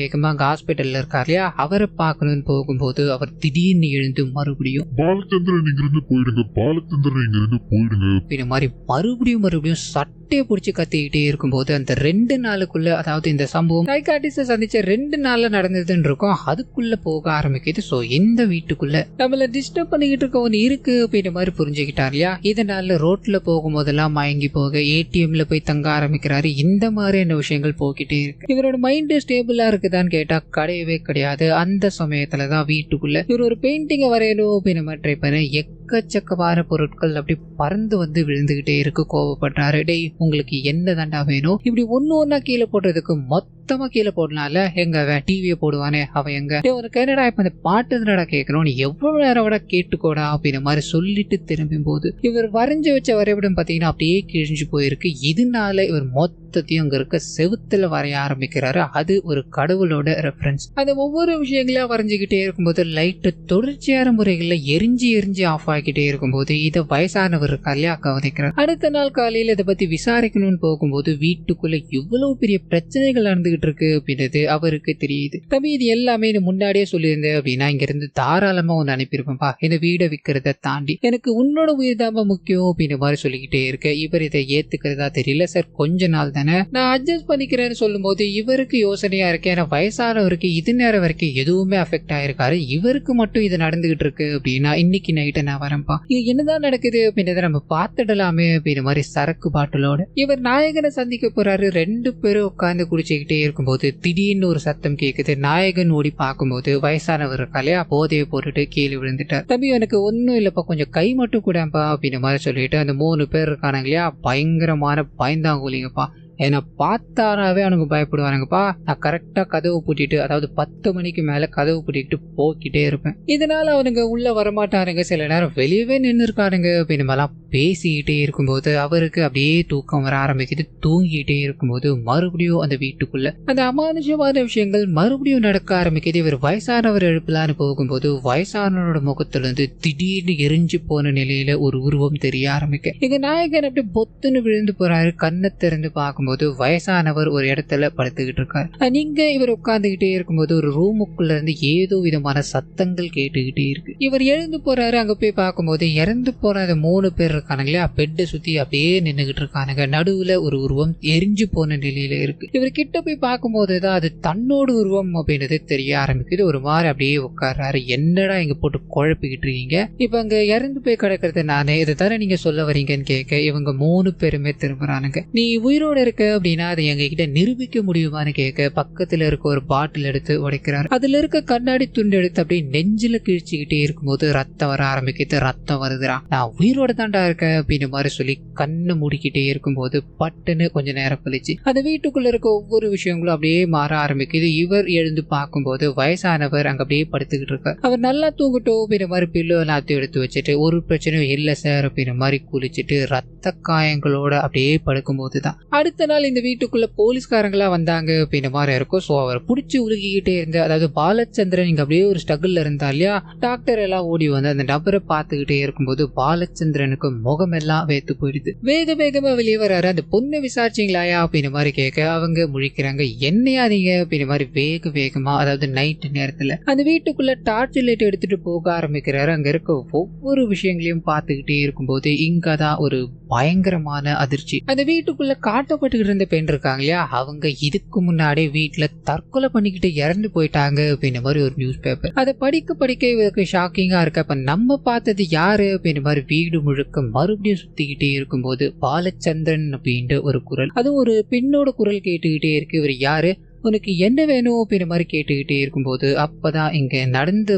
வேகமா ஹாஸ்பிட்டல்ல இருக்காரு இல்லையா, அவரை பார்க்கணும்னு போகும்போது அவர் திடீர்னு எழுந்து மறுபடியும் பாலச்சந்திரன் இங்க இருந்து போயிடுங்க, பாலச்சந்திரன் இங்க இருந்து போயிடுங்க அப்படின்ற மாதிரி மறுபடியும் சட்டையை பிடிச்சி கத்திக்கிட்டே இருக்கும்போது அந்த 2 நாளுக்குள்ள, அதாவது இந்த சம்பவம் சைக்காட்ரிஸ்ட சந்திச்ச 2 நாள்ல நடந்ததுன்னு இருக்கும், அதுக்குள்ள போக ஆரம்பிக்குது. சோ இந்த வீட்டுக்குள்ள நம்மள டிஸ்டர்ப் பண்ணிக்கிட்டு இருக்க ஒண்ணு இருக்கு அப்படின்ற மாதிரி புரிஞ்சுக்கிட்டார் இல்லையா. இதனால ரோட்ல போகும்போதெல்லாம் மயங்கி போக ஏடிஎம்ல போய் தங்க ஆரம்பிக்கிறாரு. இந்த மாதிரியான விஷயங்கள் போய்கிட்டே இருக்கு. இவரோட மைண்ட் ஸ்டேபிளா இருக்குதான்னு கேட்டா கிடையவே கிடையாது. அந்த சமயத்துலதான் வீட்டுக்குள்ள இவர் ஒரு பெயிண்டிங்கை வரையணும் அப்படின்னு மாதிரி ட்ரை பண்ண எக்கச்சக்கமான பொருட்கள் அப்படி பறந்து வந்து விழுந்துகிட்டே இருக்கு. கோவப்படுறாரு. டேய் உங்களுக்கு என்ன தாண்டா வேணும், இப்படி ஒன்னா கீழே போடுறதுக்கு மொத்தமா கீழே போடலாம்ல, எங்க டிவியை போடுவானே அவன் எங்க, உனக்கு என்னடா இப்ப அந்த பாட்டு என்னடா கேட்கணும், நீ எவ்வளவு நேரம் விட கேட்டுக்கோடா அப்படின்ற மாதிரி சொல்லிட்டு திரும்பும் போது இவர் வரைஞ்சு வச்ச வரைபடம் பாத்தீங்கன்னா அப்படியே கிழிஞ்சு போயிருக்கு. இதனால இவர் மொத்தத்தையும் அங்க இருக்க செவுத்துல வரைய ஆரம்பிக்கிறாரு. அது ஒரு கடவுளோட ரெஃபரன்ஸ். அந்த ஒவ்வொரு விஷயங்களா வரைஞ்சுக்கிட்டே இருக்கும்போது லைட் தொடர்ச்சியான முறைகள்ல எரிஞ்சு ஆஃப் ஆகிக்கிட்டே இருக்கும்போது இதை வயசானவர் இருக்கா இல்லையா கவனிக்கிறார். அடுத்த நாள் காலையில இதை பத்தி விசாரிக்கணும்னு போகும்போது வீட்டுக்குள்ள இவ்வளவு பெரிய பிரச்சனைகள் நடந்துகிட்டு இருக்கு அப்படின்றது அவருக்கு தெரியுது. தம்பி இது எல்லாமே முன்னாடியே சொல்லியிருந்தேன் அப்படின்னா இங்க இருந்து தாராளமா ஒன்னு அனுப்பியிருப்பேன்பா, இந்த வீடை விற்கிறத தாண்டி எனக்கு உன்னோட உயிர் தாம முக்கியம் அப்படின்ற மாதிரி சொல்லிக்கிட்டே இருக்க இவர் இதை ஏத்துக்கிறதா தெரியல. சார் கொஞ்ச நாள் தானே நான் அட்ஜஸ்ட் பண்ணிக்கிறேன்னு சொல்லும் போது இவருக்கு யோசனையா இருக்கு. ஏன்னா வயசானவருக்கு இது நேரம் வரைக்கும் எதுவுமே அஃபெக்ட் ஆயிருக்காரு, இவருக்கு மட்டும் இது நடந்துகிட்டு இருக்கு அப்படின்னா இன்னைக்கு நைட்டு நான் வரேன்ப்பா, இது என்னதான் நடக்குது அப்படின்றத நம்ம பார்த்துடலாமே அப்படின்ற மாதிரி சரக்கு பாட்டிலோட இவர் நாயகனை சந்திக்க போறாரு. 2 பேரும் உட்கார்ந்து குடிச்சுக்கிட்டே இருக்கும்போது திடீர்னு ஒரு சத்தம் கேக்குது. நாயகன் ஓடி பார்க்கும்போது வயசானவர் இருக்காலையா போதையை போட்டுட்டு கீழே விழுந்துட்டார். தம்பி எனக்கு ஒன்னும் இல்லப்பா, கொஞ்சம் கை மட்டும் கூடப்பா அப்படின்ற மாதிரி சொல்லிட்டு அந்த 3 பேர் இருக்கானுங்க இல்லையா பயங்கரமான பயந்தாங்கூலிங்கப்பா, என்னை பார்த்தாராவே அவனுக்கு பயப்படுவானுங்கப்பா. நான் கரெக்டா கதவு பூட்டிட்டு, அதாவது 10 மணிக்கு மேல கதவு பூட்டிட்டு போக்கிட்டே இருப்பேன். இதனால அவனுங்க உள்ள வரமாட்டாருங்க, சில நேரம் வெளியவே நின்று இருக்காருங்க அப்படின்னு மாதிரிலாம் பேசிக்கிட்டே இருக்கும்போது அவருக்கு அப்படியே தூக்கம் வர ஆரம்பிக்குது. தூங்கிட்டே இருக்கும்போது மறுபடியும் அந்த வீட்டுக்குள்ள அந்த அமானுஷமான விஷயங்கள் மறுபடியும் நடக்க ஆரம்பிக்குது. இவர் வயசானவர் எழுப்பலான்னு போகும்போது வயசானவரோட முகத்துல இருந்து திடீர்னு எரிஞ்சு போன நிலையில ஒரு உருவம் தெரிய ஆரம்பிக்க எங்க நாயகன் அப்படி பொத்துன்னு விழுந்து போறாரு. கண்ணை திறந்து பார்க்கும்போது வயசானவர் ஒரு இடத்துல படுத்துக்கிட்டு இருக்காரு. நீங்க இவர் உட்கார்ந்துகிட்டே இருக்கும்போது ஒரு ரூமுக்குள்ள இருந்து ஏதோ விதமான சத்தங்கள் கேட்டுக்கிட்டே இருக்கு. இவர் எழுந்து போறாரு. அங்க போய் பார்க்கும்போது இறந்து போற அந்த 3 பேர் இருக்கானுங்களா பெட்டை சுத்தி அப்படியே நின்னுகிட்டு இருக்கானுங்க. நடுவுல ஒரு உருவம் எரிஞ்சு போன நிலையில இருக்கு. இவர் கிட்ட போய் பார்க்கும்போதுதான் அது தன்னோட உருவம் அப்படின்றது தெரிய ஆரம்பிக்குது. ஒரு மாதிரி அப்படியே உட்கார்றாரு. என்னடா இங்க போட்டு குழப்பிக்கிட்டு இருக்கீங்க, இப்ப அங்க இறந்து போய் கிடக்கிறது நானே, இதை தர நீங்க சொல்ல வரீங்கன்னு கேட்க இவங்க 3 பேருமே திரும்புறானுங்க. நீ உயிரோட இருக்க அப்படின்னா அதை எங்க கிட்ட நிரூபிக்க முடியுமான்னு கேட்க பக்கத்துல இருக்க ஒரு பாட்டில் எடுத்து உடைக்கிறாரு. அதுல இருக்க கண்ணாடி துண்டு எடுத்து அப்படியே நெஞ்சில கிழிச்சுக்கிட்டே இருக்கும்போது ரத்தம் வர ஆரம்பிக்குது. ரத்தம் வருதுரா, நான் உயிரோட தாண்டா இருக்க அப்படின்ற மாதிரி சொல்லி கண்ணை மூடிக்கிட்டே இருக்கும்போது பட்டுன்னு கொஞ்ச நேரம் கழிச்சு அந்த வீட்டுக்குள்ள இருக்க ஒவ்வொரு விஷயங்களும் அப்படியே மாற ஆரம்பிக்குது. இவர் எழுந்து பார்க்கும்போது வயசானவர் அங்க அப்படியே படுத்துக்கிட்டு இருக்கார். அவர் நல்லா தூங்கட்டும் அப்படின்ற மாதிரி பில்லு எல்லாத்தையும் எடுத்து வச்சுட்டு ஒரு பிரச்சனையும் இல்லை சார் அப்படின்ற மாதிரி குளிச்சுட்டு ரத்த காயங்களோட அப்படியே படுக்கும்போது தான் அடுத்த நாள் இந்த வீட்டுக்குள்ள போலீஸ்காரங்களா வந்தாங்க அப்படின்ற மாதிரி இருக்கும். ஸோ அவர் பிடிச்சி உருகிக்கிட்டே இருந்து, அதாவது பாலச்சந்திரன் இங்க அப்படியே ஒரு ஸ்ட்ரகிள் இருந்தா இல்லையா, டாக்டர் எல்லாம் ஓடி வந்து அந்த நபரை பார்த்துக்கிட்டே இருக்கும்போது பாலச்சந்திரனுக்கு முகமெல்லாம் வேத்து போயிடுது. வேக வேகமா வெளியே வராரு. அந்த பொண்ணை விசாரிச்சிங்களாயா அப்படின்ற மாதிரி கேட்க அவங்க முழிக்கிறாங்க. என்னையா நீங்க அப்படின்ற மாதிரி வேக வேகமா, அதாவது நைட் நேரத்துல அந்த வீட்டுக்குள்ள டார்ச் லைட் எடுத்துட்டு போக ஆரம்பிக்கிறாரு. அங்க இருக்க ஒவ்வொரு விஷயங்களையும் பார்த்துக்கிட்டே இருக்கும்போது இங்கதான் ஒரு பயங்கரமான அதிர்ச்சி. அந்த வீட்டுக்குள்ள காட்டப்பட்டுக்கிட்டு இருந்த பெண் இருக்காங்க இல்லையா, அவங்க இதுக்கு முன்னாடி வீட்டுல தற்கொலை பண்ணிக்கிட்டு இறந்து போயிட்டாங்க அப்படின்ற மாதிரி ஒரு நியூஸ் பேப்பர். அதை படிக்க படிக்க இவருக்கு ஷாக்கிங்கா இருக்கு. அப்ப நம்ம பார்த்தது யாரு அப்படின்ற மாதிரி வீடு முழுக்க மறுபடியும் சுத்திக்கிட்டே இருக்கும்போது பாலச்சந்திரன் அப்படின்ற ஒரு குரல், அதுவும் ஒரு பெண்ணோட குரல் கேட்டுக்கிட்டே இருக்கு. இவர் யாரு, உனக்கு என்ன வேணும் அப்படின்ற மாதிரி கேட்டுக்கிட்டே இருக்கும்போது அப்பதான் இங்க நடந்த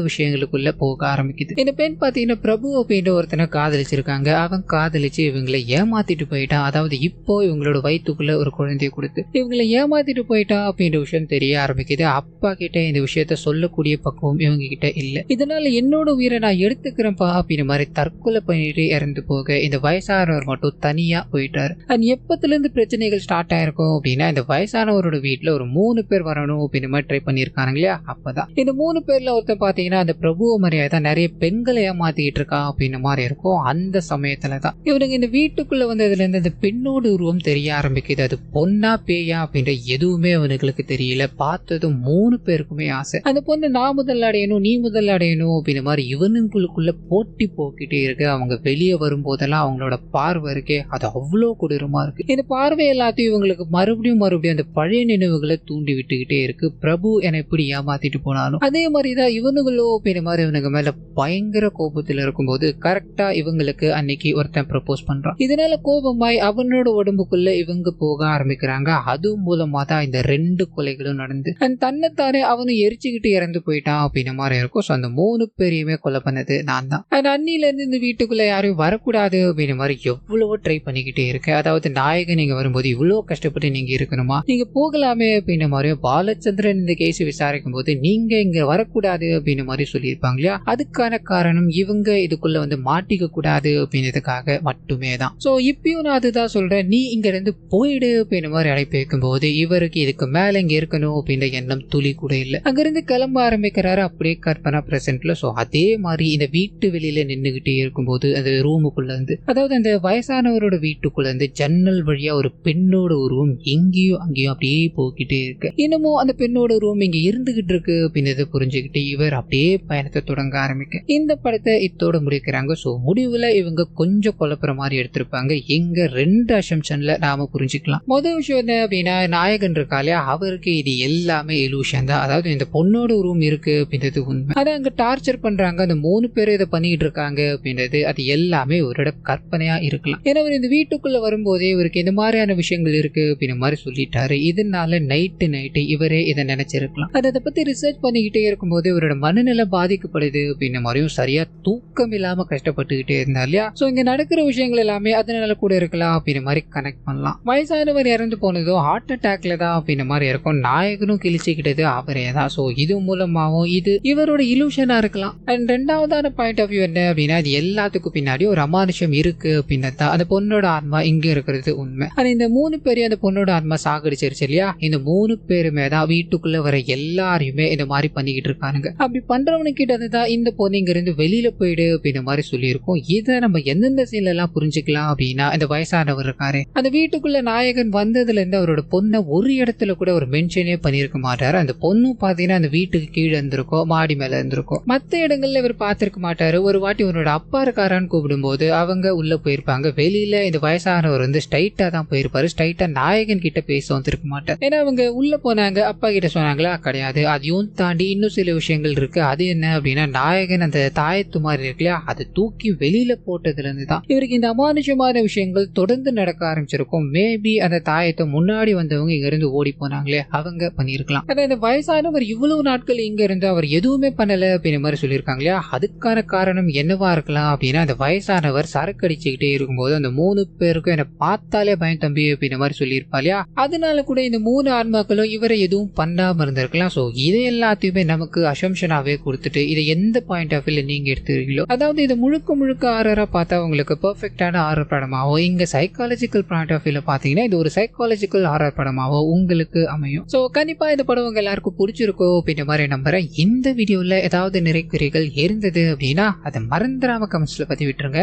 விஷயங்களுக்குள்ள போக ஆரம்பிக்குது. இந்த பெண் பாத்தீங்கன்னா பிரபு அப்படின்ற ஒருத்தனை காதலிச்சிருக்காங்க. அவன் காதலிச்சு இவங்களை ஏமாத்திட்டு போயிட்டான். அதாவது இப்போ இவங்களோட வயிற்றுக்குள்ள ஒரு குழந்தைய கொடுத்து இவங்களை ஏமாத்திட்டு போயிட்டான் அப்படின்ற விஷயம் தெரிய ஆரம்பிக்குது. அப்பா கிட்ட இந்த விஷயத்த சொல்லக்கூடிய பக்குவம் இவங்க கிட்ட இல்ல. இதனால என்னோட உயிரை நான் எடுத்துக்கிறேன்ப்பா அப்படின்ற மாதிரி தற்கொலை பண்ணிட்டு இறந்து போக இந்த வயசானவர் மட்டும் தனியா போயிட்டாரு. அண்ட் எப்பத்துல இருந்து பிரச்சனைகள் ஸ்டார்ட் ஆயிருக்கும் அப்படின்னா, இந்த வயசானவரோட வீட்டுல ஒரு 3 பேர் வரணும் அப்படின்னு மாதிரி ட்ரை பண்ணிருக்காங்க இல்லையா. அப்பதான் இந்த 3 பேர்ல ஒருத்தர் பாத்தீங்கன்னா அந்த பிரபுவ மாதிரியா தான் நிறைய பெண்களை ஏமாத்திக்கிட்டு இருக்கான் அப்படின்ற மாதிரி இருக்கும். அந்த சமயத்துலதான் இவனுங்க இந்த வீட்டுக்குள்ள வந்ததுல இருந்து அந்த பெண்ணோட உருவம் தெரிய ஆரம்பிக்குது. அது பொண்ணா பேயா அப்படின்ற எதுவுமே அவனுங்களுக்கு தெரியல. பார்த்ததும் 3 பேருக்குமே ஆசை, அந்த பொண்ணு நான் முதல்ல அடையணும், நீ முதல்ல அடையணும் அப்படின்ற மாதிரி இவனுங்களுக்குள்ள போட்டி போக்கிட்டே இருக்கு. அவங்க வெளியே வரும்போதெல்லாம் அவங்களோட பார்வை இருக்கே, அது அவ்வளோ கொடூரமா இருக்கு. இந்த பார்வை எல்லாத்தையும் இவங்களுக்கு மறுபடியும் அந்த பழைய நினைவுகளை தூண்டி விட்டுக்கிட்டே இருக்கு. பிரபு என்னை எப்படி ஏமாத்திட்டு போனாலும் அதே மாதிரிதான் இவனுங்களோ அப்படின்ற மாதிரி இவனுங்க மேல பயங்கர கோபத்துல இருக்கும்போது கரெக்டா இவங்களுக்கு அன்னைக்கு ஒருத்தன் ப்ரப்போஸ் பண்றான். இதனால கோபமாய் அவனோட உடம்புக்குள்ள இவங்க போக ஆரம்பிக்கிறாங்க. அது மூலமா தான் இந்த 2 கொலைகளும் நடந்து தன்னைத்தானே அவனும் எரிச்சுக்கிட்டு இறந்து போயிட்டான் அப்படின்ற மாதிரி இருக்கும். ஸோ அந்த 3 பேரையுமே கொலை பண்ணது நான் தான். அந்த அன்னில இருந்து இந்த வீட்டுக்குள்ள யாரும் வரக்கூடாது அப்படின்ற மாதிரி எவ்வளவோ ட்ரை பண்ணிக்கிட்டே இருக்கு. அதாவது நாயகன் நீங்க வரும்போது இவ்வளவு கஷ்டப்பட்டு நீங்க இருக்கணுமா, நீங்க போகலாமே அப்படின்ற மாதிரி பாலச்சந்திரன் இந்த கேஸ் விசாரிக்கும் போது நீங்க இங்க வரக்கூடாது அப்படின்ற மாதிரி சொல்லியிருப்பாங்க இல்லையா. அதுக்கான காரணம் இவங்க இதுக்குள்ள வந்து மாட்டிக்க கூடாது அப்படின்றதுக்காக மட்டுமே தான். சோ இப்பயும் நான் அதுதான் சொல்றேன், நீ இங்க இருந்து போயிடு அப்படின்ற மாதிரி அழைப்பு வைக்கும் போது இவருக்கு இதுக்கு மேல இங்க இருக்கணும் அப்படின்ற எண்ணம் துளி கூட இல்லை. அங்கிருந்து கிளம்ப ஆரம்பிக்கிறாரு அப்படியே கற்பனா பிரசன்ட்ல. சோ அதே மாதிரி இந்த வீட்டு வெளியில நின்றுகிட்டே இருக்கும்போது அந்த ரூமுக்குள்ள இருந்து, அதாவது அந்த வயசானவரோட வீட்டுக்குள்ள இருந்து ஜன்னல் வழியா ஒரு பெண்ணோட உருவம் எங்கேயும் அங்கேயும் அப்படியே போய்கிட்டே இருக்கு. இன்னமும் அந்த பெண்ணோட ரூம் இங்க இருந்துகிட்டு இருக்கு அப்படின்றத புரிஞ்சுக்கிட்டு இவர் அப்படியே பயணத்தை தொடங்க ஆரம்பிக்க இந்த படத்தை இத்தோட முடிக்கிறாங்க. சோ முடிவுல இவங்க கொஞ்சம் குழப்புற மாதிரி எடுத்திருப்பாங்க. எங்க 2 அசம்ஷன்ல நாம புரிஞ்சுக்கலாம். முதல் விஷயம் என்ன அப்படின்னா, நாயகன் இருக்காலே அவருக்கு இது எல்லாமே இலூஷன் தான். அதாவது இந்த பொண்ணோட ரூம் இருக்கு அப்படின்றது உண்மை. அதை அங்க டார்ச்சர் பண்றாங்க, அந்த 3 பேர் இதை பண்ணிட்டு இருக்காங்க அப்படின்றது அது எல்லாமே ஒரு கற்பனையா இருக்கலாம். ஏன்னா இந்த வீட்டுக்குள்ள வரும்போதே இவருக்கு இந்த மாதிரியான விஷயங்கள் இருக்கு அப்படின்ற மாதிரி சொல்லிட்டாரு. இதனால நைட்டு இவரே இதை நினைச்சிருக்கலாம். அதை பத்தி ரிசர்ச் பண்ணிக்கிட்டே இருக்கும்போது இவரோட மனநிலை பாதிக்கப்படுது அப்படின்ற மாதிரியும் சரியா தூக்கம் இல்லாம கஷ்டப்பட்டுக்கிட்டே இருந்தா இல்லையா. சோ இங்க நடக்கிற விஷயங்கள் எல்லாமே அதனால கூட இருக்கலாம் அப்படின்ற மாதிரி கனெக்ட் பண்ணலாம். வயசானவர் இறந்து போனதோ ஹார்ட் அட்டாக்ல தான் அப்படின்ற மாதிரி இருக்கும். நாயகனும் கிழிச்சுக்கிட்டது அவரே தான். சோ இது மூலமாவும் இது இவரோட இலூஷனா இருக்கலாம். அண்ட் 2ஆவதான பாயிண்ட் ஆஃப் வியூ என்ன அப்படின்னா, இது எல்லாத்துக்கும் பின்னாடி ஒரு அமானுஷம் இருக்கு அப்படின்றது தான். அந்த பொண்ணோட ஆன்மா இங்க இருக்கிறது உண்மை. ஆனா இந்த 3 பேரையும் அந்த பொண்ணோட ஆன்மா சாகடிச்சிருச்சு இல்லையா. இந்த 3 பேருமே தான் வீட்டுக்குள்ள வர எல்லாரையுமே இந்த மாதிரி பண்ணிக்கிட்டு இருக்காங்க. அப்படி பண்றவனுக்கிட்ட தான் இந்த பொண்ணு இங்க இருந்து வெளியில போயிடு அப்படின்ற மாதிரி சொல்லியிருக்கோம். இதை நம்ம எந்தெந்த சீன்ல எல்லாம் புரிஞ்சுக்கலாம் அப்படின்னா, இந்த வயசானவர் இருக்காரு, அந்த வீட்டுக்குள்ள நாயகன் வந்ததுல இருந்து அவரோட பொண்ணை ஒரு இடத்துல கூட ஒரு மென்ஷனே பண்ணிருக்க மாட்டாரு. அந்த பொண்ணும் பாத்தீங்கன்னா அந்த வீட்டுக்கு கீழே இருந்திருக்கும், மாடி மேல இருந்திருக்கும். மத்த இடங்கள்ல இவர் பார்த்திருக்க மாட்டாரு. ஒரு வாட்டி இவரோட அப்பா இருக்காரான்னு கூப்பிடும் போது அவங்க உள்ள போயிருப்பாங்க. வெளியில இந்த வயசானவர் வந்து ஸ்ட்ரைட்டா தான் போயிருப்பாரு. ஸ்ட்ரைட்டா நாயகன் கிட்ட பேச வந்திருக்க மாட்டார். ஏன்னா அவங்க உள்ள போனாங்க, அப்பா கிட்ட சொன்னாங்களா? கிடையாது. அதையும் தாண்டி இன்னும் சில விஷயங்கள் இருக்கு. அது என்ன அப்படின்னா, நாயகன் அந்த தாயத்து மாதிரி இருக்கு இல்லையா, அதை தூக்கி வெளியில போட்டதுல இருந்து தான் இவருக்கு இந்த அமானுஷமான விஷயங்கள் தொடர்ந்து நடக்க ஆரம்பிச்சிருக்கும். மேபி அந்த தாயத்தை முன்னாடி வந்தவங்க இங்க இருந்து ஓடி போனாங்களே, அவங்க பண்ணிருக்கலாம். ஆனா இந்த வயசானவர் இவ்வளவு நாட்கள் இங்க இருந்து அவர் எதுவுமே பண்ணல அப்படின்ற மாதிரி சொல்லியிருக்காங்க இல்லையா, அதுக்கான காரணம் என்னவா இருக்கலாம் அப்படின்னா, அந்த வயசானவர் சரக்கு அடிச்சுக்கிட்டே இருக்கும்போது அந்த 3 பேருக்கும் என்ன பார்த்தாலே பயம் தம்பி அப்படின்ற மாதிரி சொல்லியிருப்பா இல்லையா, அதனால கூட இந்த 3 ஆன்மாக்களும் இவரை எதுவும் பண்ணாம இருந்திருக்கலாம். சோ இதை எல்லாத்தையுமே நமக்கு அசம்ஷனாவே கொடுத்துட்டு இதை எந்த பாயிண்ட் ஆஃப் வியூல நீங்க எடுத்துக்கிறீங்களோ, அதாவது இது முழுக்க முழுக்க ஆரரா பார்த்தா உங்களுக்கு பெர்ஃபெக்டான ஆரர் படமாவோ, இங்க சைக்காலஜிக்கல் பாயிண்ட் ஆஃப் வியூல பாத்தீங்கன்னா இது ஒரு சைக்காலஜிக்கல் ஆரர் படமாவோ உங்களுக்கு அமையும். சோ கண்டிப்பா இந்த படம் உங்க எல்லாருக்கும் பிடிச்சிருக்கோ அப்படின்ற மாதிரி நம்புறேன். இந்த வீடியோல ஏதாவது நிறைக்குறைகள் இருந்தது அப்படின்னா அதை மறந்துடாம கமெண்ட்ஸ்ல பத்தி விட்டுருங்க.